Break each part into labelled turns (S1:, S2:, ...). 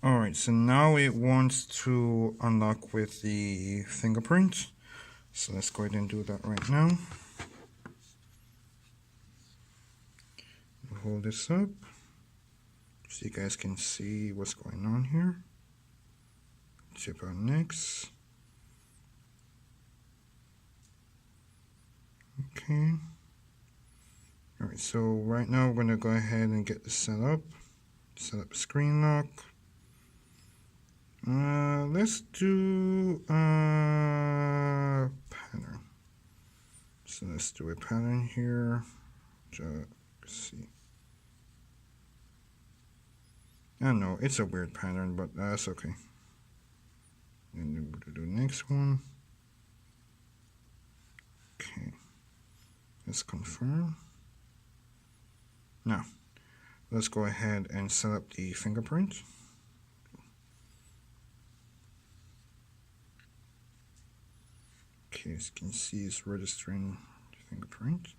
S1: Alright, so now it wants to unlock with the fingerprint. So let's go ahead and do that right now. Hold this up so you guys can see what's going on here. Tip out next. Okay. Alright, so right now we're going to go ahead and get this set up. Set up screen lock. Let's do pattern. So let's do a pattern here. Just see. I don't know, it's a weird pattern, but that's okay. And then we'll do the next one. Okay. Let's confirm. Now, let's go ahead and set up the fingerprint. Okay, as you can see, it's registering the fingerprint.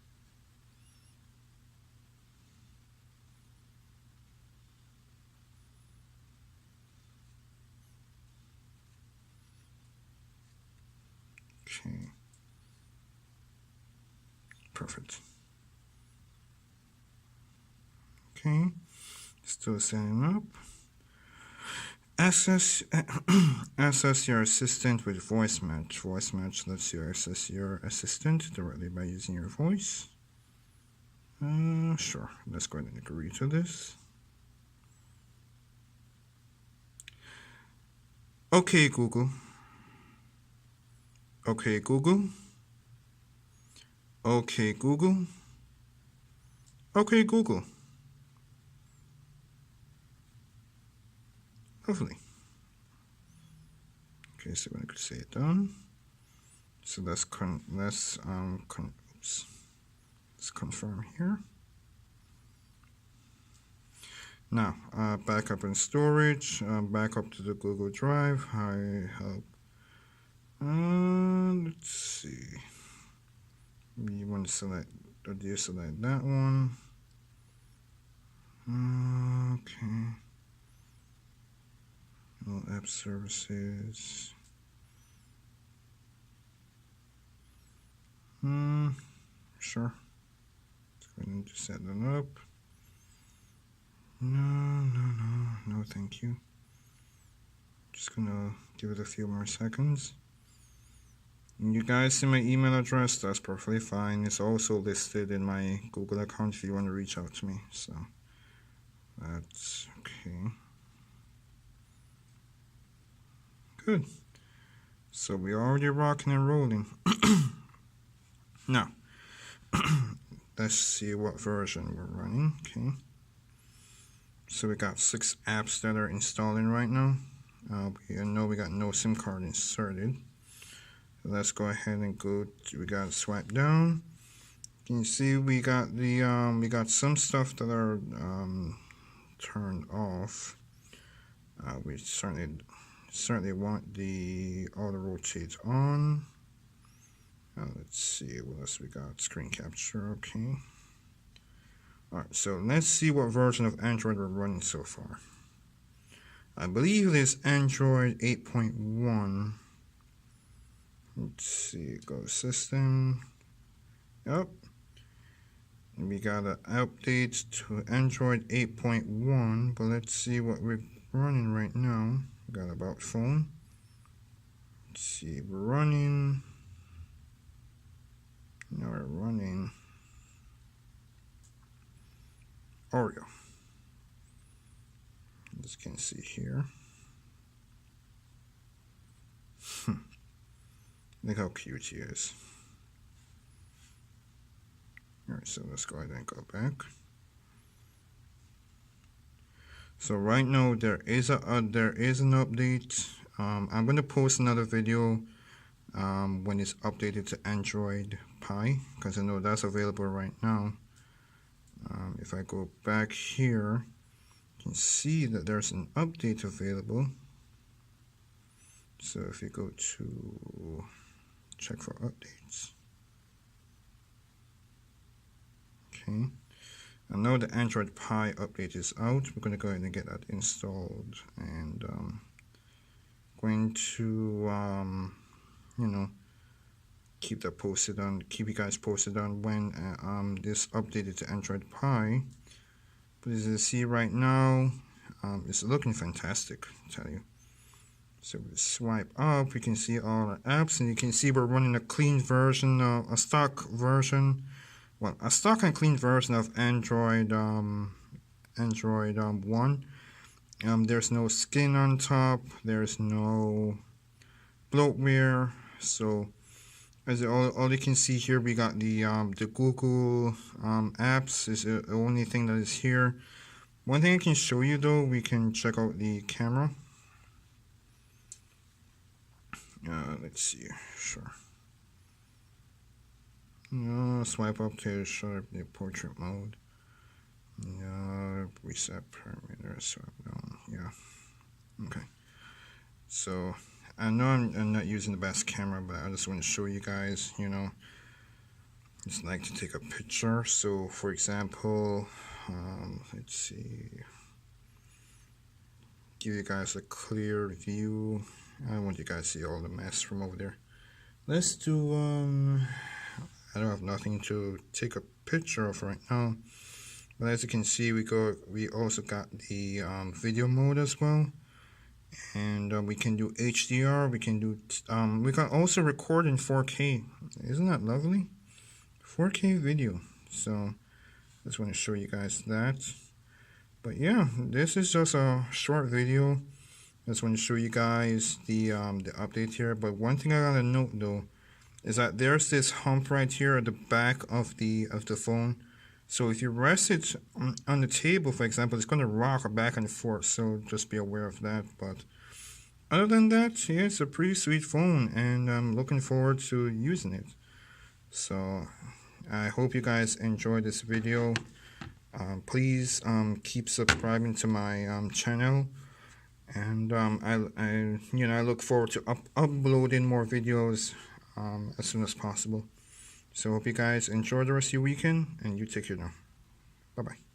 S1: Okay. Perfect. Okay, still setting up. Access your assistant with voice match. Voice match lets you access your assistant directly by using your voice. Sure, let's go ahead and agree to this. Okay, Google. Okay, Google. Okay, Google. Okay, Google. Lovely. Okay, so when I could say it done. So let's confirm here. Now, backup and storage, backup to the Google Drive. I help. Let's see. You want to select, or do you select that one? Okay. All app services. Sure. Let's go ahead and just set them up. No, thank you. Just gonna give it a few more seconds. And you guys see my email address, that's perfectly fine. It's also listed in my Google account if you want to reach out to me. So that's okay. Good. So we're already rocking and rolling. Now, let's see what version we're running. Okay. So we got 6 apps that are installing right now. We know we got no SIM card inserted. So let's go ahead and we got to swipe down. Can you see we got the we got some stuff that are turned off. We certainly want the auto rotate on. Let's see what else we got. Screen capture, okay. Alright, so let's see what version of Android we're running so far. I believe it's Android 8.1. Let's see, go system. Yep. We got an update to Android 8.1, but let's see what we're running right now. We got about phone. Let's see, we're running. Now we're running Oreo. As you can see here. Look how cute he is. Alright, so let's go ahead and go back. So right now there is an update. I'm going to post another video when it's updated to Android Pie, because I know that's available right now. If I go back here, you can see that there's an update available. So if you go to check for updates, okay, I know the Android Pie update is out. We're going to go ahead and get that installed, and going to you know, keep you guys posted on when this updated to Android Pie. But as you see right now, it's looking fantastic, I tell you. So we swipe up, we can see all our apps, and you can see we're running a clean version, a stock version, well, a stock and clean version of Android 1. There's no skin on top, there's no bloatware. So as all you can see here, we got the Google apps is the only thing that is here. One thing I can show you though, we can check out the camera. Let's see, sure. Swipe up to show the portrait mode. Reset parameter, swipe down. Yeah. Okay. So I know I'm not using the best camera, but I just want to show you guys. You know, just like to take a picture. So for example, let's see. Give you guys a clear view. I don't want you guys to see all the mess from over there. Let's do I don't have nothing to take a picture of right now, but as you can see, we also got the video mode as well, and we can do HDR. We can also record in 4K. Isn't that lovely? 4K video. So just want to show you guys that. But yeah, this is just a short video. Just want to show you guys the update here. But one thing I gotta note though is that there's this hump right here at the back of the phone. So if you rest it on the table, for example, it's gonna rock back and forth. So just be aware of that. But other than that, yeah, it's a pretty sweet phone, and I'm looking forward to using it. So I hope you guys enjoyed this video. Please keep subscribing to my channel, and I look forward to uploading more videos as soon as possible. So hope you guys enjoy the rest of your weekend, and you take care now. Bye bye.